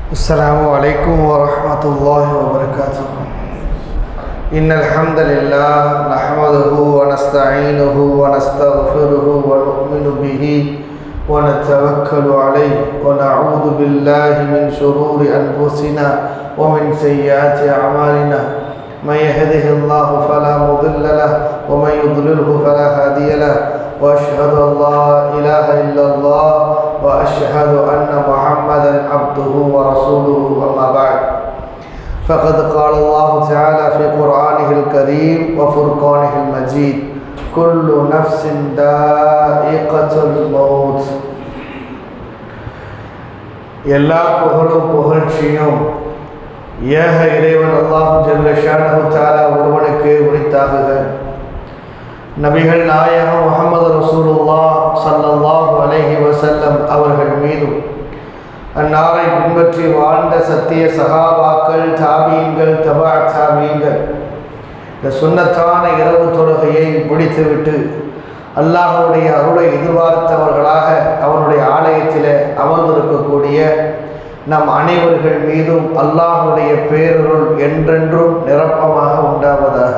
السلام عليكم ورحمة الله وبركاته. إن الحمد لله نحمده ونستعينه ونستغفره ونؤمن به ونتوكل عليه ونعوذ بالله من شرور أنفسنا ومن سيئات أعمالنا. من يهده الله فلا مضل له ومن يضلله فلا هادي له، وأشهد أن لا إله إلا الله وأشهد أن محمدا عبده ورسوله. أما بعد، فقد قال الله تعالى في قرآنه الكريم وفرقانه المجيد: كل نفس ذائقة الموت. எல்லா புகழும் புகழ்ச்சியும் ஏக இறைவன் அல்லாஹ் ஜல்ல ஷானஹு தஆலா ஒருவனுக்கு உரித்தாகுக. நபிகள் நாயகம் முஹம்மது ரசூலுல்லாஹ் ஸல்லல்லாஹு அலைஹி வஸல்லம் அவர்கள் மீதும், அன்னாரை பின்பற்றி வாழ்ந்த சத்திய சஹாபாக்கள், தாபீன்கள், தபா தாபீன்கள், இந்த சுன்னத்தான இரவு தொழுகையை முடித்துவிட்டு அல்லாஹ்வுடைய அருளை எதிர்பார்த்தவர்களாக அவனுடைய ஆலயத்தில் அமர்ந்திருக்கக்கூடிய நம் அனைவர்கள் மீதும் அல்லாஹ்வுடைய பேரருள் என்றென்றும் நிரப்பமாக உண்டாவதாக.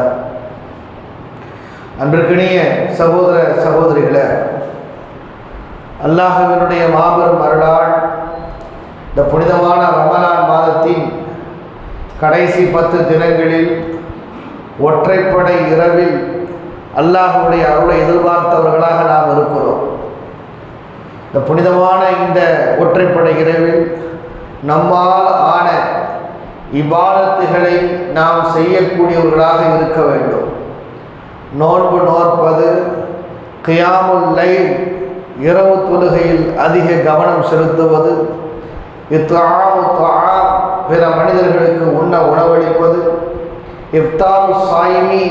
அன்பிற்கினிய சகோதர சகோதரிகளே, அல்லாஹ்வினுடைய மாபெரும் அருளால் இந்த புனிதமான ரமலான் மாதத்தின் கடைசி 10 தினங்களில் ஒற்றைப்படை இரவில் அல்லாஹ்வுடைய அருளை எதிர்பார்த்தவர்களாக நாம் இருக்கிறோம். இந்த புனிதமான இந்த ஒற்றைப்படை இரவில் நம்மால் ஆன இபாதத்துகளை நாம் செய்யக்கூடியவர்களாக இருக்க வேண்டும். நோன்பு நோற்பது, கியாமுல் லைல் இரவு தொழுகையில் அதிக கவனம் செலுத்துவது, இத்ஆமு தஆம் பிற மனிதர்களுக்கு உண்ண உணவளிப்பது, இஃப்தாரு சாயிமி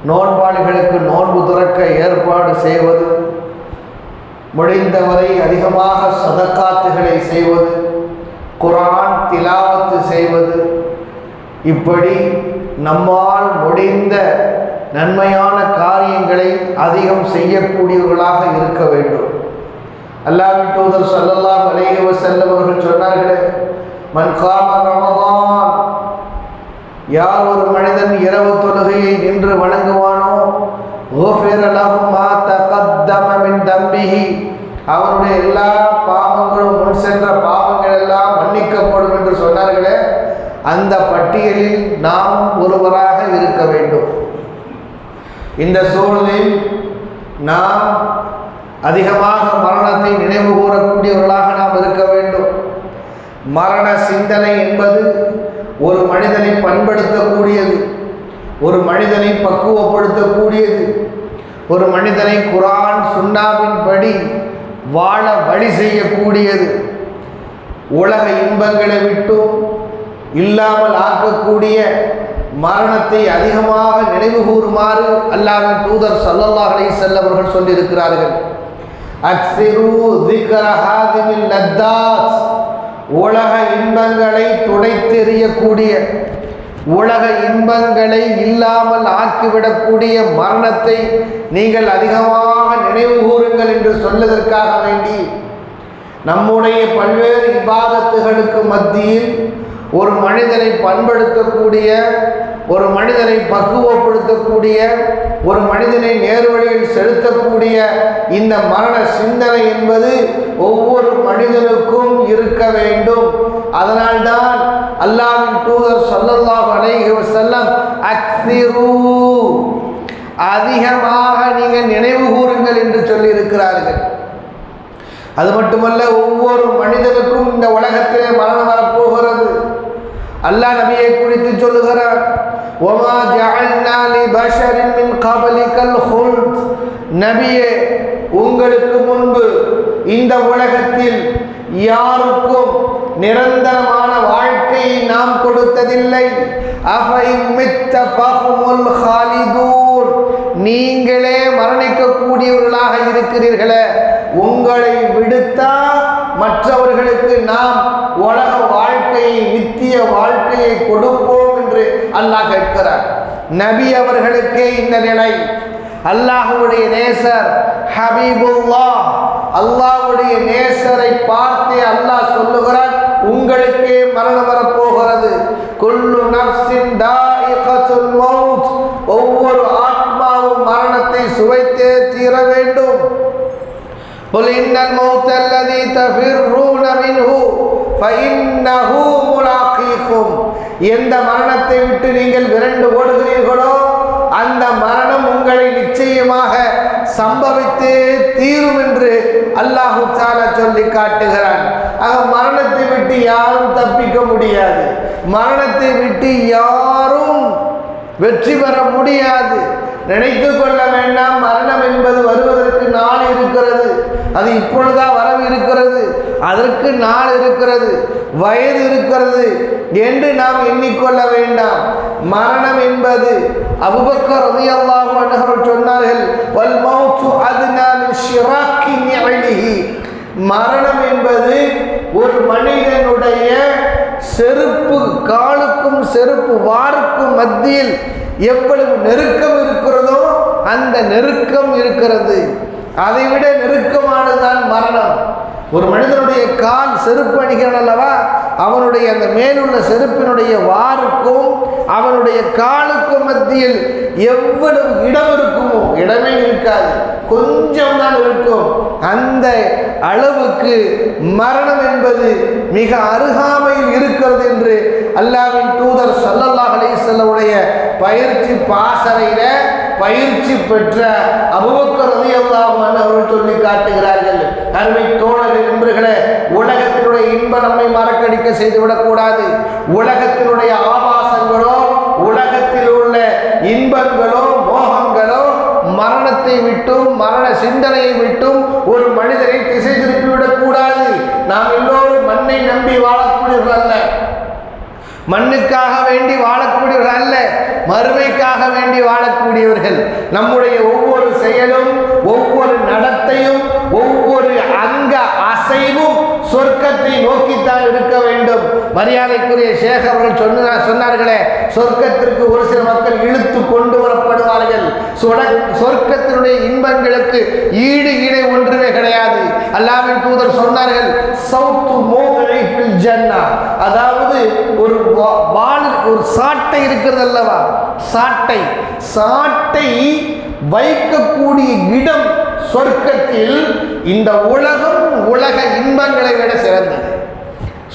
நோன்பாளிகளுக்கு நோன்பு துறக்க ஏற்பாடு செய்வது, முடிந்தவரை அதிகமாக சதக்காத்துகளை செய்வது, குர்ஆன் திலாவத்து செய்வது, இப்படி நம்மால் முடிந்த நன்மையான காரியங்களை அதிகம் செய்யக்கூடியவர்களாக இருக்க வேண்டும். அல்லாஹ்வின் தூதர் ஸல்லல்லாஹு அலைஹி வஸல்லம் அவர்கள் சொன்னார்களே, மன் காம ரமதான், யார் ஒரு மனிதன் இரவு தொழுகையை நின்று வணங்குவானோ, குஃபிர லஹு மா தகத்தம மின் தம்பிஹி, அவருடைய எல்லா பாவங்களும், முன் சென்ற பாவங்கள் எல்லாம் மன்னிக்கப்படும் என்று சொன்னார்களே, அந்த பட்டியலில் நாம் ஒருவராக இருக்க வேண்டும். இந்த சூழலில் நாம் அதிகமாக மரணத்தை நினைவு கூறக்கூடியவர்களாக நாம் இருக்க வேண்டும். மரண சிந்தனை என்பது ஒரு மனிதனை பண்படுத்தக்கூடியது, ஒரு மனிதனை பக்குவப்படுத்தக்கூடியது, ஒரு மனிதனை குர்ஆன் சுன்னாவின் படி வாழ வழி செய்யக்கூடியது, உலக இன்பங்களை விட்டும் இல்லாமல் ஆக்கக்கூடிய மரணத்தை அதிகமாக நினைவு கூறுமாறு அல்லாஹ்வின் தூதர் ஸல்லல்லாஹு அலைஹி வஸல்லம் அவர்கள் சொல்லியிருக்கிறார்கள். அக்ஸிரு ذிக்ர ஹாதிமில் லத்தாத், உலக இன்பங்களை துடைத்தெறியக்கூடிய, உலக இன்பங்களை இல்லாமல் ஆக்கிவிடக்கூடிய மரணத்தை நீங்கள் அதிகமாக நினைவு கூறுங்கள் என்று சொல்வதற்காக வேண்டி நம்முடைய பல்வேறு இபாதத்துகளுக்கு மத்தியில் ஒரு மனிதனை பண்படுத்தக்கூடிய, ஒரு மனிதனை பக்குவப்படுத்தக்கூடிய, ஒரு மனிதனை நேர்வழியில் செலுத்தக்கூடிய இந்த மரண சிந்தனை என்பது ஒவ்வொரு மனிதனுக்கும் இருக்க வேண்டும். அதனால்தான் அல்லாஹ்வின் தூதர் ஸல்லல்லாஹு அலைஹி வஸல்லம் அக்ஸிரு, அதிகமாக நீங்கள் நினைவு கூறுங்கள் என்று சொல்லியிருக்கிறார்கள். அது மட்டுமல்ல, ஒவ்வொரு மனிதனுக்கும் இந்த உலகத்திலே மரணம் வரப்போகிறது. அல்லாஹ் நபியை குறித்து சொல்லுகிறார், வமா ஜஅல்னா லிபஷரின் மின் கப்லிகல் ஹுல்த், நபியே, உங்களுக்கு முன்பு இந்த உலகத்தில் யாருக்கும் நிரந்தரமான வாழ்க்கையை நாம் கொடுத்ததில்லை. அஃபஇன் மித்த ஃபஹுமுல் காலிதூன், நீங்களே மரணிக்கக்கூடியவர்களாக இருக்கிறீர்களே, உங்களை விடுத்தால் மற்றவர்களுக்கு நாம் உலக வாழ்க்கையை, நித்திய வாழ்க்கையை கொடுப்போம் என்று அல்லாஹ் கேட்கிறார். நபி அவர்களுக்கே இந்த நிலை. அல்லாஹ்வுடைய நேசர் ஹபீபுல்லாஹ், அல்லாஹ்வுடைய நேசரை பார்த்து அல்லாஹ் சொல்லுகிறான், உங்களுக்கே மரணம் வரப்போகிறது. குல்லு நஃப்ஸின் தாயிகத்துல் மௌத், ஒவ்வொரு ஆத்மாவும் மரணத்தை சுவைத்தே தீர வேண்டும். குல் இன்னல் மௌத்த அல்லதி தஃபிர்ரூன மின்ஹு ஃபஇன்னஹு முலாகீக்கும், எந்த மரணத்தை விட்டு நீங்கள் விரண்டு ஓடுகிறீர்களோ அந்த மரணம் உங்களை நிச்சயமாக சம்பவித்தே தீரும் என்று அல்லாஹு தஆலா சொல்லி காட்டுகிறான். ஆக மரணத்தை விட்டு யாரும் தப்பிக்க முடியாது, மரணத்தை விட்டு யாரும் வெற்றி பெற முடியாது. நினைத்து கொள்ள வேண்டாம், மரணம் என்பது வருவதற்கு நாள் இருக்கிறது, அது இப்பொழுதா வரவிருக்கிறது, அதற்கு நாள் இருக்கிறது, வயது இருக்கிறது என்று நாம் எண்ணிக்கொள்ள வேண்டாம். மரணம் என்பது அபூபக்கர் ரலியல்லாஹு அன்ஹு அவர்கள் சொன்னார்கள், வல் மௌத்து அத்னா மின் ஷிராக்கி நிஅலிஹி, மரணம் என்பது ஒரு மனிதனுடைய செருப்பு காலுக்கும் செருப்பு வாருக்கும் மத்தியில் எவ்வளவு நெருக்கம் இருக்கிறதோ அந்த நெருக்கம் இருக்கிறது, அதைவிட நெருக்கமானதுதான் மரணம். ஒரு மனிதனுடைய கால் செருப்பு அணிகிறான் அல்லவா, அவனுடைய அந்த மேலுள்ள செருப்பினுடைய வாருக்கும் அவனுடைய காலுக்கும் மத்தியில் எவ்வளவு இடம் இருக்குமோ, இடமே இருக்காது, கொஞ்சம் தான் இருக்கும். அந்த அளவுக்கு மரணம் என்பது மிக அருகாமையில் இருக்கிறது என்று அல்லாஹ்வின் தூதர் ஸல்லல்லாஹு அலைஹி வஸல்லம் உடைய பயிற்சி பாசறையில பயிற்சி பெற்ற அபூபக்கர் ரலியல்லாஹு அன்ஹு அவர்கள் சொல்லி காட்டுகிறார்கள். அருமை தோழர்களே, நண்பர்களே, உலகத்தினுடைய இன்பம் நம்மை மறக்கடிக்க செய்துவிடக்கூடாது. உலகத்தினுடைய ஆபாசங்களோ உலகத்தில் உள்ள இன்பங்களோ மோகங்களோ மரணத்தை விட்டும் மரண சிந்தனையை விட்டும் ஒரு மனிதனை திசை திருப்பிவிடக்கூடாது. நாம் எல்லோரும் மண்ணை நம்பி வாழக்கூடியவர்கள் அல்ல, மண்ணுக்காக வேண்டி வாழக்கூடியவர்கள் அல்ல, மறுமைக்காக வேண்டி வாழக்கூடியவர்கள். நம்முடைய ஒவ்வொரு செயலும் ஒவ்வொரு நடத்தையும் ஒவ்வொரு அங்க அசைவும் சொர்க்கத்தை நோக்கித்தான் இருக்க வேண்டும். மரியாதைக்குரிய ஷேக் அவர்கள் சொன்னார்களே, சொர்க்கத்திற்கு ஒரு சில மக்கள் இழுத்து கொண்டு வரப்படுவார்கள். சொர்க்கத்தினுடைய இன்பங்களுக்கு ஈடு இணை ஒன்றுமே கிடையாது. அல்லாஹ்வின் தூதர் சொன்னார்கள், சௌத்து மோகனை ஃபில் ஜன்னா, அதாவது ஒரு ஒரு சாட்டை இருக்கிறது அல்லவா, சாட்டை வைக்கக்கூடிய இடம் சொர்க்கத்தில் இந்த உலக இன்பங்களை விட சிறந்தது.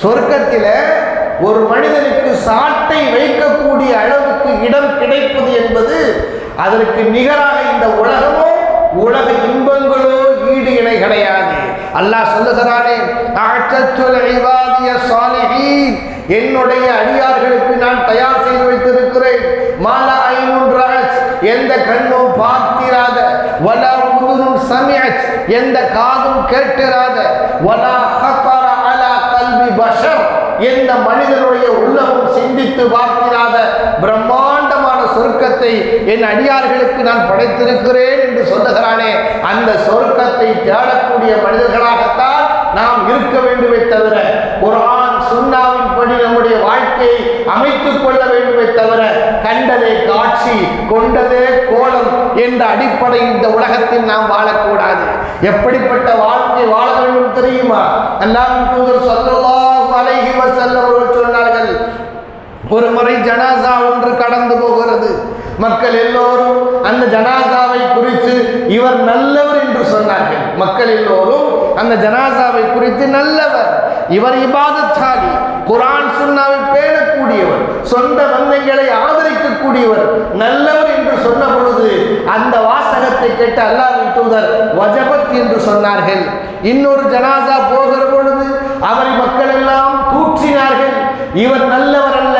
சொர்க்கத்தில் ஒரு மனிதனுக்கு சாட்டை வைக்கக்கூடிய அளவுக்கு இடம் கிடைப்பது என்பது அதற்கு நிகராக இந்த உலகமோ உலக இன்பங்களோ ஈடு இணை கிடையாது. அல்லாஹ் சொல்லுகிறானே, என்னுடைய அடியார்களுக்கு நான் தயார் செய்து வைத்திருக்கிறேன், மாலா ஐனுன் ரஅத், எந்த கண்ணும் பார்த்திராத, வலா உதுனுன் சமிஅத், எந்த காதும் கேட்டிராத, வலா ஹதர அலா கல்பி பஷர், எந்த மனிதனுடைய உள்ளமும் சிந்தித்து பார்த்திராத பிரம்மாண்டமான சொர்க்கத்தை என் அடியார்களுக்கு நான் படைத்திருக்கிறேன் என்று சொல்லுகிறானே, அந்த சொர்க்கத்தை தேடக்கூடிய மனிதர்களாகத்தான் நாம் இருக்க வேண்டுமே தவிர குர்ஆன் சுன்னாவின் படி நம்முடைய வாழ்க்கையை அமைத்துக் கொள்ள வேண்டுமே தவிர கண்டதே காட்சி கொண்டதே கோலம் என்ற அடிப்படையில் இந்த உலகத்தில் நாம் வாழக்கூடாது. எப்படிப்பட்ட வாழ்க்கை வாழ வேண்டும் தெரியுமா? அல்லாஹ்வின் தூதர் ஸல்லல்லாஹு அலைஹி வஸல்லம் அவர்கள் சொன்னார்கள், ஒரு முறை ஜனாசா ஒன்று கடந்து போகிறது. மக்கள் எல்லோரும் அந்த ஜனாசாவை குறித்து இவர் நல்லவர் என்று சொன்னார்கள். மக்கள் எல்லோரும் அந்த ஜனாசாவை குறித்து நல்லவர், இவர் இபாதத்தாலி, குர்ஆன் சுன்னாவை பேணக்கூடியவர், சொந்த பந்தங்களை ஆதரிக்கக்கூடியவர், நல்லவர் என்று சொன்ன பொழுது அந்த வாசகத்தை கேட்ட அல்லாஹ்வின் தூதர் வஜபத் என்று சொன்னார்கள். இன்னொரு ஜனாசா போகிற பொழுது அவரை மக்கள் எல்லாம் தூற்றினார்கள், இவர் நல்லவர் அல்ல,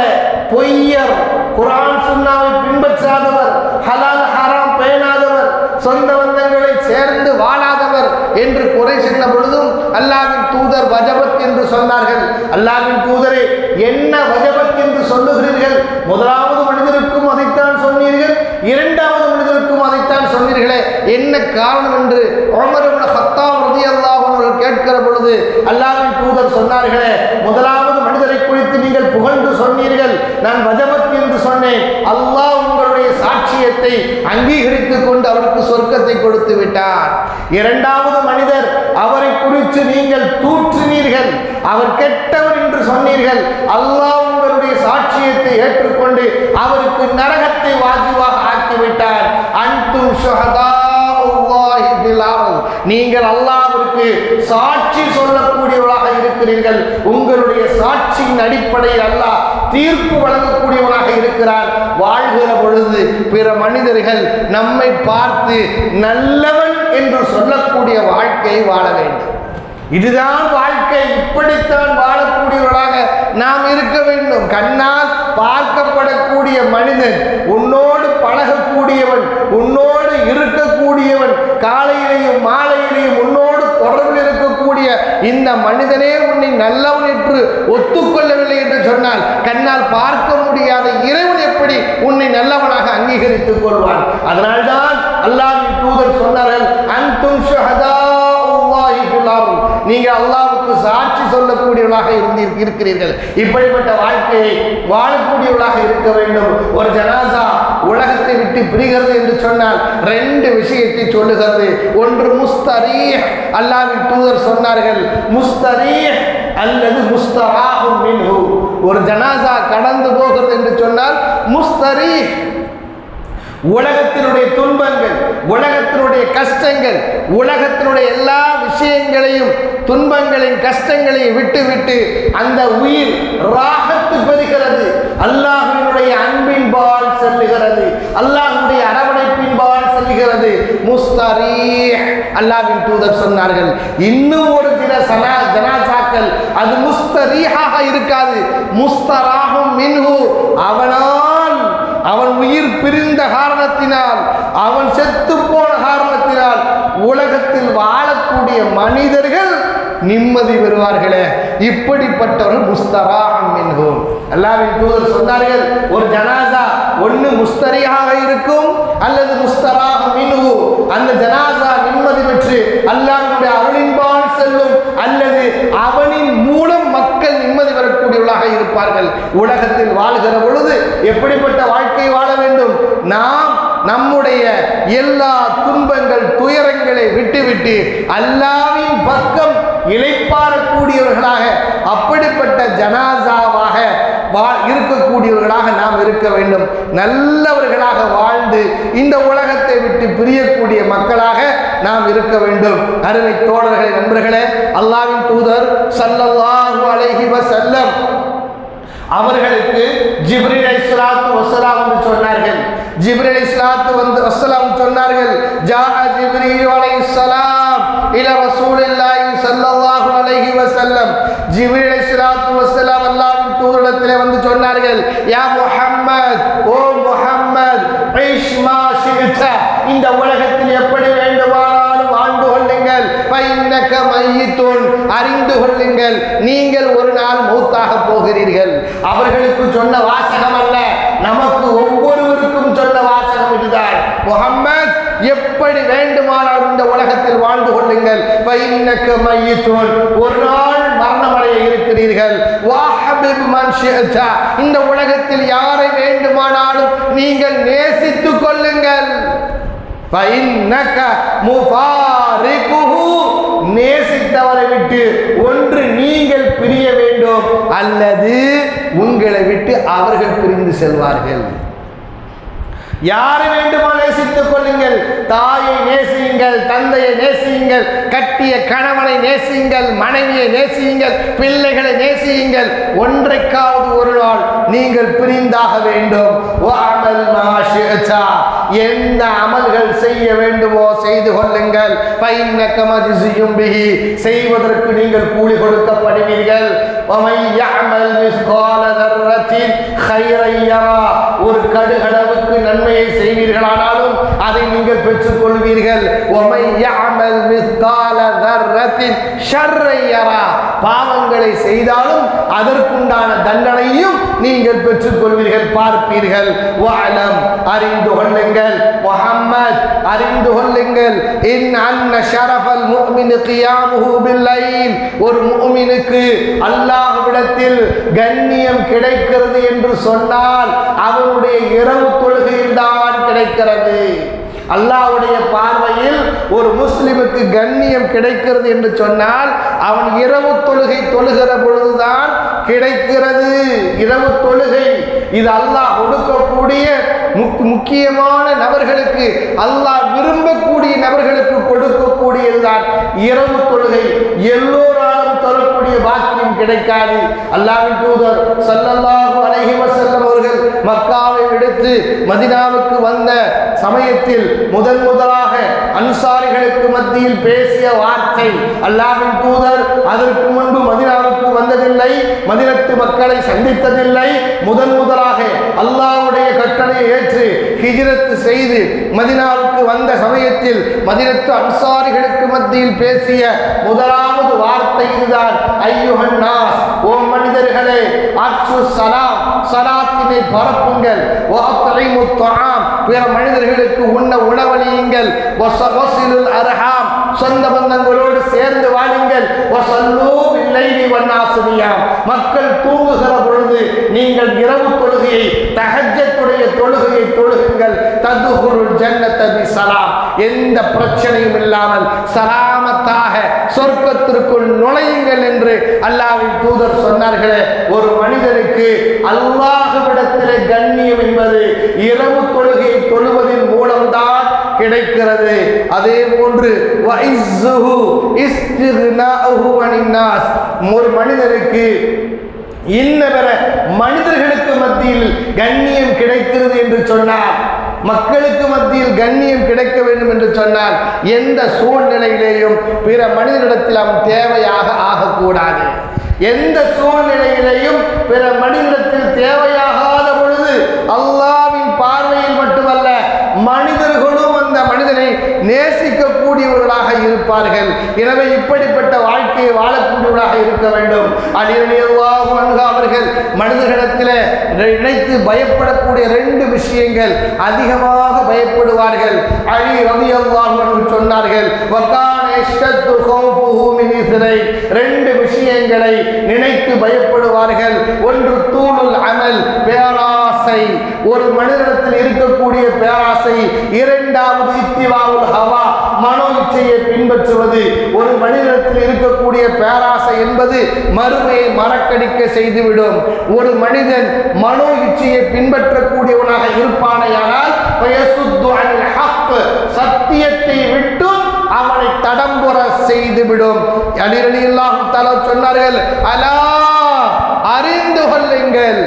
பொய்யர், குர்ஆன் சுன்னாவை பின்பற்றாதவர், ஹலால் ஹராம் பேணாதவர், சொந்த பந்தங்களை சேர்ந்து வாழாதவர் என்று குறை சொன்ன பொழுதும் அல்லாஹ்வின் தூதர் வஜபத் என்று சொன்னார்கள். அல்லாஹ்வின் தூதரே, என்ன வஜபத் என்று சொல்லுகிறீர்கள்? முதலாவது மனிதருக்கும் அதைத்தான் சொன்னீர்கள், இரண்டாவது மனிதருக்கும் அதைத்தான் சொன்னீர்களே, என்ன காரணம் என்று உமர் இப்னு கத்தாப் ரலியல்லாஹு அன்ஹு கேட்கிற பொழுது அல்லாஹ்வின் தூதர் சொன்னார்களே, முதலாவது மனிதரை குறித்து நீங்கள் புகழ்ந்து சொன்னீர்கள், நான் வஜபத் என்று சொன்னேன், அல்லாஹ் உங்களுடைய சாட்சியத்தை அங்கீகரித்துக் கொண்டு அவருக்கு சொர்க்கத்தை கொடுத்து விட்டார். இரண்டாவது மனிதர், அவரை குறித்து நீங்கள் தூற்றினீர்கள், அவர் கெட்டவர் என்று என்று சொன்னீர்கள். அல்லாஹ் உங்களுடைய சாட்சியத்தை ஏற்றுக்கொண்டு அவருக்கு நரகத்தை வாஜிபாக ஆக்கிவிட்டார். அன்தும் ஷுஹதாஉல்லாஹி ஃபில் அர்த், நீங்கள் அல்லாஹ்விற்கு சாட்சி சொல்லக்கூடியவராக இருக்கிறீர்கள். உங்களுடைய சாட்சியின் அடிப்படையில் அல்லாஹ் தீர்ப்பு வழங்கக்கூடியவராக இருக்கிறார். வாழ்கிற பொழுது பிற மனிதர்கள் நம்மை பார்த்து நல்லவன் என்று சொல்லக்கூடிய வாழ்க்கையை வாழ வேண்டும். இதுதான் வாழ்க்கை. இப்படித்தான் வாழக்கூடியவர்களாக நாம் இருக்க வேண்டும். கண்ணால் பார்க்கப்படக்கூடிய மனிதன், உன்னோடு பழகக்கூடியவன், உன்னோடு இருக்கக்கூடியவன், காலையிலேயும் மாலையிலேயும் உன்னோடு தொடர்பில் இருக்கக்கூடிய இந்த மனிதனே உன்னை நல்லவன் என்று ஒத்துக்கொள்ளவில்லை என்று சொன்னால், கண்ணால் பார்க்க முடியாத இறைவன் எப்படி உன்னை நல்லவனாக அங்கீகரித்துக் கொள்வான்? அதனால்தான் அல்லாஹ்வின் தூதர் சொன்னார்கள், அன்தும் ஷுஹதாஉல்லாஹி ஃபில் அர்த், நீங்கள் அல்லாஹ்வுக்கு சாட்சி சொல்லக்கூடியவர்களாக இருக்கிறீர்கள். இப்படிப்பட்ட வாழ்க்கையை வாழக்கூடியவர்களாக இருக்க வேண்டும். ஒரு ஜனாசா உலகத்தை விட்டு பிரிகிறது என்று சொன்னால் ரெண்டு விஷயத்தை சொல்லுகிறது. ஒன்று முஸ்தரீஹ், அல்லாஹ்வின் தூதர் சொன்னார்கள் முஸ்தரீஹ் அல்லது முஸ்தராஹு மின்ஹு. ஒரு ஜனாசா கடந்து போகிறது என்று சொன்னால் முஸ்தரீஹ், உலகத்தினுடைய துன்பங்கள், உலகத்தினுடைய கஷ்டங்கள், உலகத்தினுடைய எல்லா விஷயங்களையும், துன்பங்களையும் கஷ்டங்களையும் விட்டுவிட்டு அந்த உயிர் ராகத்து பெறுகிறது. அல்லாஹ்வினுடைய அன்பின்பால் செல்லுகிறது, அல்லாஹ்வுடைய அரவணைப்பின்பால் செல்லுகிறது. முஸ்தரீஹ், அல்லாஹ்வின் தூதர் சொன்னார்கள். இன்னும் ஒரு சில ஜனாசாக்கள் அது முஸ்தரீஹாக இருக்காது, முஸ்தராஹும் மின்ஹு, அவன் உயிர் பிரிந்த காரணத்தினால், அவன் செத்து போன காரணத்தினால் உலகத்தில் வாழக்கூடிய மனிதர்கள் நிம்மதி பெறுவார்களே, இப்படிப்பட்டவர்கள் முஸ்தராஹும் மின்ஹு. அல்லாஹ்வின் தூதர் சொன்னார்கள், ஒரு ஜனாசா ஒன்று முஸ்தரியாக இருக்கும் அல்லது முஸ்தராஹு மின்ஹு. அந்த ஜனாசா நிம்மதி பெற்று அல்லாஹ்வுடைய அருளின்பால் செல்லும், அல்லது அவனின் மூலம் மக்கள் நிம்மதி பெறக்கூடியவர்களாக இருப்பார்கள். உலகத்தில் வாழ்கிற பொழுது எப்படிப்பட்ட வாழ்க்கை வாழ வேண்டும்? நாம் நம்முடைய எல்லா துன்பங்கள் துயரங்களை விட்டுவிட்டு அல்லாஹ்வின் பக்கம் இளைப்பாறக்கூடியவர்களாக, அப்படிப்பட்ட ஜனாசாவாக இருக்கக்கூடியவர்களாக நாம் இருக்க வேண்டும். நல்லவர்களாக வாழ்ந்து இந்த உலகத்தை விட்டு பிரியக்கூடிய மக்களாக நாம் இருக்க வேண்டும். அருமை தோழர்களே, நண்பர்களே, அல்லாஹ்வின் தூதர் ஸல்லல்லாஹு அலைஹி வஸல்லம் அவர்களுக்கு ஜிப்ரீல் அலைஹிஸ்ஸலாத்து வஸ்ஸலாம் என்று சொன்னார்கள். ஜிப்ரீல் அலைஹிஸ்ஸலாத்து வஸ்ஸலாம் சொன்னார்கள், ஜாஅ ஜிப்ரீல் அலைஹிஸ்ஸலாம் இலா ரசூலில்லாஹி ஸல்லல்லாஹு அலைஹி வஸல்லம். ஜிப்ரீல் அலைஹிஸ்ஸலாத்து வஸ்ஸலாம் அல்லாஹ்வின் தூதரிடத்திலே வந்து சொன்னார்கள், யா முஹம்மத், ஓ முஹம்மத், ஐஷ் மா ஷி'த, இந்த உலகத்தில் எப்படி வேண்டுமானாலும் வாழ்ந்து கொள்ளுங்கள். ஃபைன்னக மையித்துன், அறிந்து கொள்ளுங்கள், நீங்கள் ஒரு நாள் மௌத்தாக போகிறீர்கள். அவர்களுக்கு சொன்ன வாசகம் அல்ல, நமக்கு ஒவ்வொருவருக்கும் சொன்ன வாசகம் இதுதான். முஹம்மத், எப்படி வேண்டுமானாலும் இந்த உலகத்தில் வாழ்ந்து கொள்ளுங்கள். ஃபைன்னக மையித்துன், ஒரு நாள் மரணமடைய இருக்கிறீர்கள். வஹபிப் மன் ஷி'த, இந்த உலகத்தில் யாரை வேண்டுமானாலும் நீங்கள் நேசித்துக் கொள்ளுங்கள். ஃபைன்னக முஃபாரிகுஹு, நேசித்தவரை விட்டு ஒன்று நீங்கள் பிரிய வேண்டும், அல்லது உங்களை விட்டு அவர்கள் பிரிந்து செல்வார்கள். யாரை வேண்டுமா நேசித்துக் கொள்ளுங்கள். தாயை நேசியுங்கள், தந்தையை நேசியுங்கள், கட்டிய கணவனை நேசியுங்கள், மனைவியை நேசியுங்கள், பிள்ளைகளை நேசியுங்கள். ஒன்றைக்காவது ஒரு நாள் நீங்கள் பிரிந்தாக வேண்டும். வஅமல் மா ஷி'த, என்ன அமல்கள் செய்ய வேண்டுமோ செய்து கொள்ளுங்கள். ஃபைன்னக மஜ்ஸியும் பிஹி, செய்வதற்கு நீங்கள் கூலி கொடுக்கப்படுவீர்கள். வமன் யஅமல் மிஸ்கால தர்ரத்தின் கைரன் யரா, ஒரு கடுகளவுக்கு நன்மையை செய்வீர்களானாலும் அதை நீங்கள் பெற்றுக் கொள்வீர்கள். வமன் யஅமல் மிஸ்கால தர்ரத்தின் ஷர்ரன் யரா, பாவங்களை செய்தாலும் அதற்குண்டான தண்டனையும் நீங்கள் பெற்றுக் கொள்வீர்கள், பார்ப்பீர்கள். வஅலம், அறிந்து கொள்ளுங்கள். முஹம்மத், அறிந்து கொள்ளுங்கள். இன் அன்ன ஷரஃபல் முஃமின் கியாமுஹு பில்லைல், ஒரு முஃமினுக்கு அல்லாஹ்விடத்தில் கண்ணியம் கிடைக்கிறது என்று சொன்னால் அவனுடைய இரவு தொழுகையில் தான் கிடைக்கிறது. அல்லாஹ்வுடைய பார்வையில் ஒரு முஸ்லிமுக்கு கண்ணியம் கிடைக்கிறது என்று சொன்னால் அவன் இரவு தொழுகை தொழுகிற பொழுதுதான் கிடைக்கிறது. இரவு தொழுகை இது அல்லாஹ் கொடுக்கக்கூடிய முக்கியமான நபர்களுக்கு, அல்லாஹ் விரும்பக்கூடிய நபர்களுக்கு கொடுக்கக்கூடியதுதான் இரவு தொழுகை. எல்லோராலும் தொழக்கூடிய பாக்கியம் கிடைக்காது. அல்லாஹ்வின் தூதர் ஸல்லல்லாஹு அலைஹி வஸல்லம் அவர்கள் மக்காவை விடுத்து மதீனாவுக்கு வந்த சமயத்தில் முதலாக அன்சாரிகளுக்கு மத்தியில் பேசிய வார்த்தை, அல்லாஹ்வின் தூதர் அதற்கு முன்பு மதீனாவுக்கு வந்ததில்லை, மதீனத்து மக்களை சந்தித்ததில்லை. முதலாக அல்லாஹ்வுடைய கட்டளையை ஏற்று ஹிஜ்ரத் செய்து மதீனாவுக்கு வந்த சமயத்தில் மதீனத்து அன்சாரிகளுக்கு மத்தியில் பேசிய முதலாவது வார்த்தை இதுதான், ஐயுஹன் நாஸ், ஓ மனிதர்களே, அஃஷு ஸலாம், ஸலாத்தினை பரப்புங்கள், வஅத்இமு த்ஆம், பிற மனிதர்களுக்கு உண்ண உணவளியுங்கள், வஸிலுல் அர்ஹாம், சொந்த பந்தங்களோடு சேர்ந்து வாழுங்கள், வஸல்லூ பில்லைலி வன்னாஸு நியாம், மக்கள் தூங்குகிற பொழுது நீங்கள் இரவு தொழுகையை, தஹஜ்ஜத்துடைய தொழுகையை தொழுகுங்கள், ததுகுலுல் ஜன்னத பிஸலாம், எந்த பிரச்சனையும் இல்லாமல் சலாமத்தாக சொர்க்கத்திற்குள் நுழையுங்கள் என்று அல்லாஹ்வின் தூதர் சொன்னார்களே. ஒரு மனிதனுக்கு அல்லாஹ்விடத்திலே கண்ணியம் என்பது இரவு தொழுகையை தொழுவதன் மூலம்தான் கிடைக்கிறது. அதே போன்று ஒரு மனிதனுக்கு இன்னவர மனிதர்களுக்கு மத்தியில் கண்ணியம் கிடைக்கிறது என்று சொன்னார், மக்களுக்கு மத்தியில் கண்ணியம் கிடைக்க வேண்டும் என்று சொன்னால் எந்த சூழ்நிலையிலேயும் பிற மனிதனிடத்தில் அவன் தேவையாக ஆகக்கூடாது. எந்த சூழ்நிலையிலேயும் பிற மனிதனிடத்தில் தேவையாகாத பொழுது அல்லாஹ்வின் பார்வையில் மட்டுமல்ல மனிதர்களும் அந்த மனிதனை நேசிக்கக்கூடியவர்களாக இருப்பார்கள். எனவே இப்படிப்பட்ட வாழ்க்கையை வாழக்கூடியவர்களாக இருக்க வேண்டும். அலி ரலியல்லாஹு அன்ஹு அவர்கள் மனிதர்களிடத்தில் நினைத்து பயப்படக்கூடிய 2 விஷயங்கள், அதிகமாக பயப்படுவார்கள். அலி ரலியல்லாஹு அன்ஹு சொன்னார்கள், வகான யஷ்தது கௌஃபுஹு மின் இஸ்ரைன், 2 விஷயங்களை நினைத்து பயப்படுவார்கள். ஒன்று தூளுல் அமல், பேராசை, ஒரு மனிதனிடத்தில் இருக்கக்கூடிய பேராசை. இரண்டாவது இத்திவாவுல் ஹவா, மனோ இச்சையை பின்பற்றுவது. ஒரு மனிதனிடத்தில் இருக்கக்கூடிய பேராசை என்பது மறுமையை மறக்கடிக்க செய்துவிடும். ஒரு மனிதன் மனோ இச்சையை பின்பற்றக்கூடியவனாக இருப்பானையானால் சத்தியத்தை விட்டு அவனை தடம்புற செய்துவிடும். அலி ரலியல்லாஹு தஆலா சொன்னார்கள், அலா, அறிந்து கொள்ளுங்கள்,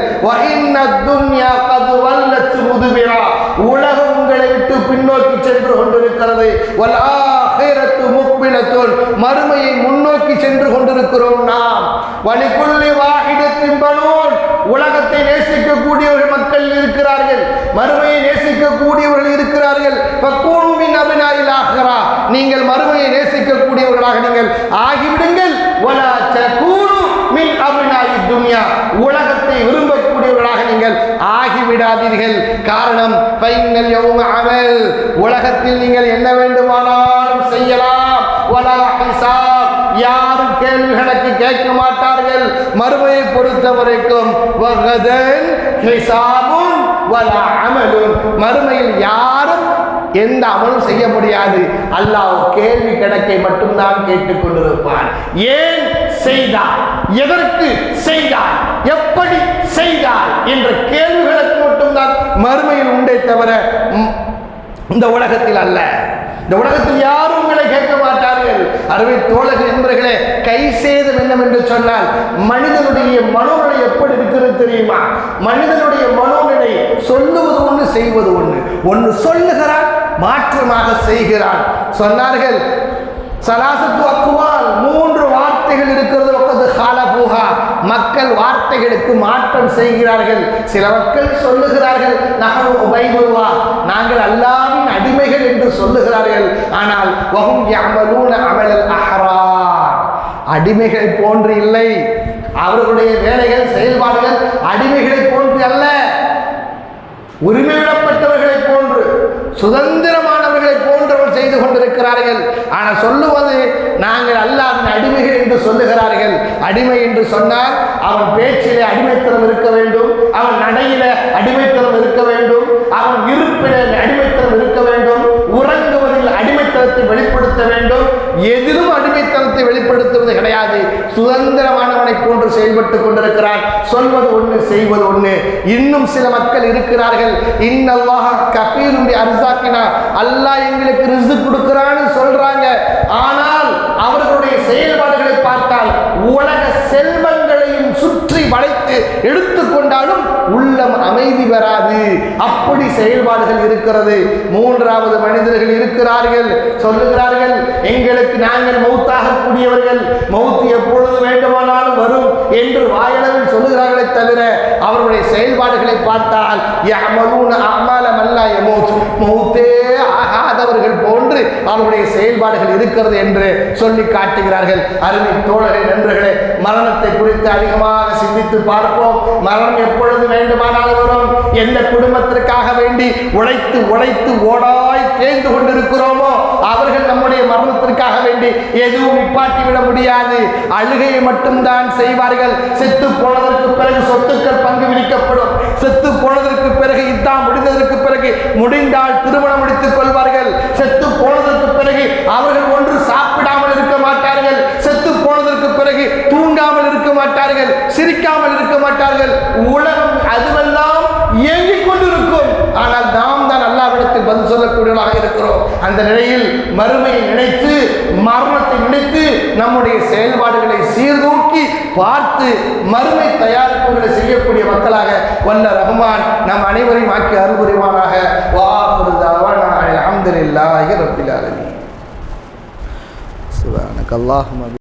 உலகம் உங்களை விட்டு பின்னோக்கி சென்று கொண்டிருக்கிறது, மறுமையை முன்னோக்கி சென்று கொண்டிருக்கிறோம் நாம். வலிகுல்லி வாஹிதத்தின் பனூன், உலகத்தை நேசிக்கக்கூடியவர்கள் மக்கள் இருக்கிறார்கள், மறுமையை நேசிக்கக்கூடியவர்கள் இருக்கிறார்கள். ஃபக்கூனு மின் அப்னாஇல் ஆஹிரா, நீங்கள் மறுமையை நேசிக்கக்கூடியவர்களாக நீங்கள் ஆகிவிடுங்கள். வலா தகூனு மின் அப்னாஇத் துன்யா, உலகத்தை விரும்பக்கூடியவர்களாக நீங்கள் ஆகிவிடாதீர்கள். காரணம், ஃபைனல் யௌம அமல், உலகத்தில் நீங்கள் என்ன வேண்டுமானாலும் செய்யலாம். வலா ஹிசாப், யாரும் கேள்வி கணக்கு கேட்க மாட்டார்கள். மறுமையை பொறுத்த வரைக்கும் வகதன் ஹிசாபுன் வலா அமலுன், மறுமையில் யாரும் எந்த அமலும் செய்ய முடியாது. அல்லாஹ் கேள்வி கணக்கை மட்டும்தான் கேட்டுக் கொண்டிருப்பான். ஏன் செய்தார், எதற்கு செய்தார், எப்படி செய்தார் என்ற கேள்விகளுக்கு மட்டும்தான் மறுமையில் உண்டே தவிர இந்த உலகத்தில் அல்ல. இந்த உலகத்தில் யாரும் உங்களை கேட்க மாட்டார்கள். அருமை தோழர்கள் என்பவர்களே, கை சேதம் என்னவென்று சொன்னால் மனிதனுடைய மனோநிலை எப்படி இருக்கிறது தெரியுமா? மனிதனுடைய மனோநிலை சொல்லுவது ஒன்று, செய்வது ஒன்று. ஒன்று சொல்லுகிறான், மாற்றமாக செய்கிறான். சொன்னார்கள், சலாசத்து அக்வால், 3 வார்த்தைகள் இருக்கிறது. மக்கள் வார்த்தைகளுக்கு மாற்றம் செய்கிறார்கள். சில மக்கள் சொல்லுகிறார்கள், நாங்கள் அல்லாஹ்வின் அடிமைகள் என்று சொல்லுகிறார்கள். ஆனால் வஹும் யஅமலூன அமலல் அஹ்ரார், அடிமைகளை போன்று இல்லை. அவர்களுடைய வேலைகள், செயல்பாடுகள் அடிமைகளை போன்று அல்ல, உரிமையிடப்பட்டவர்களை போன்று, சுதந்திரமானவர்களை போன்றவர்கள் செய்து கொண்டிருக்கிறார்கள். ஆனால் சொல்லுவது நாங்கள் அல்லாஹ்வின் அடிமைகள் என்று சொல்லுகிறார்கள். அடிமை என்று சொன்னால் அவன் பேச்சிலே அடிமைத்தனம் இருக்க வேண்டும், அவன் நடையில அடிமைத்தனம் இருக்க வேண்டும், அவன் இருப்பிலே அடிமைத்தனம் இருக்க வேண்டும், உறங்குவதில் அடிமைத்தனத்தை வெளிப்படுத்த வேண்டும். எதிலும் அடிமைத்தனத்தை வெளிப்படுத்துவது கிடையாது. சுதந்திரமானவனை ஷைத்தானை போன்று செயல்பட்டு கொண்டிருக்கிறான். சொல்வது ஒன்று, செய்வது ஒன்று. இன்னும் சில மக்கள் இருக்கிறார்கள், இன்னல்லாஹ கஃபீலும் பி அர்ஸாக்கினா, அல்லாஹ் எங்களுக்கு ரிஸ்க் கொடுக்கிறான்னு சொல்றாங்க. ஆனால் அவர்களுடைய செயல்பாடுகளை பார்த்தால் உலக செல்வங்களையும் சுற்றி வளைத்து எடுத்துக்கொண்டாலும் உள்ளம் அமைதி பெறாது. அப்படி செயல்பாடுகள் இருக்கிறது. மூன்றாவது மனிதர்கள் இருக்கிறார்கள், சொல்லுகிறார்கள், எங்களுக்கு நாங்கள் மௌத்தாகக்கூடியவர்கள், மௌத்து எப்பொழுது வேண்டுமானாலும் வரும் என்று வாயளவில் சொல்லுகிறார்களே தவிர அவருடைய செயல்பாடுகளை பார்த்தால் யஅமலூன அஅமால மன் லா யமூத், மௌத்தே ஆகாதவர்கள் போன்று அவருடைய செயல்பாடுகள் இருக்கிறது என்று சொல்லி காட்டுகிறார்கள். அருமை தோழர்களே, நண்பர்களே, மரணத்தை குறித்து அதிகமாக சிந்தித்து பார்ப்போம். மரணம் எப்பொழுது வேண்டுமானாலும் வரும். எந்த குடும்பத்திற்காக வேண்டி உழைத்து உழைத்து ஓடாய் தேய்ந்து கொண்டிருக்கிறோமோ அவர்கள் நம்முடைய மரணத்திற்காக வேண்டி எதுவும் நிப்பாட்டிவிட முடியாது. அழுகையை மட்டும்தான் செய்வார்கள். செத்து போனதற்கு பிறகு சொத்துக்கள் பங்கு விரிக்கப்படும். செத்து போனதற்கு பிறகு இதான் முடிந்ததற்கு பிறகு முடிந்தால் திருமணம் முடித்துக் கொள்வார்கள். செத்து போனதற்கு பிறகு அவர்கள் ஒன்று சாப்பிடாமல் இருக்க மாட்டார்கள். செத்து போனதற்கு பிறகு தூங்காமல் இருக்க மாட்டார்கள், சிரிக்காமல் இருக்க மாட்டார்கள். உலகம் அதுவெல்லாம் இயங்கிக் கொண்டிருக்கும். ஆனால் நாம் தான் அல்லாஹ்விடத்தில் பதில் சொல்லக்கூடியவர்களாக இருக்கிறோம். அந்த நிலையில் மறுமையை நினைத்து, மரணத்தை நினைத்து நம்முடைய செயல்பாடுகளை சீர்தூக்கி பார்த்து மறுமை தயாரிப்புகளை செய்யக்கூடிய மக்களாக வல்ல ரஹ்மான் நம் அனைவரையும் ஆக்கி அருள் புரிவானாக. வாஹிரு தஅவானா அல்ஹம்துலில்லாஹி ரப்பில் ஆலமீன். சுப்ஹானக அல்லாஹும்ம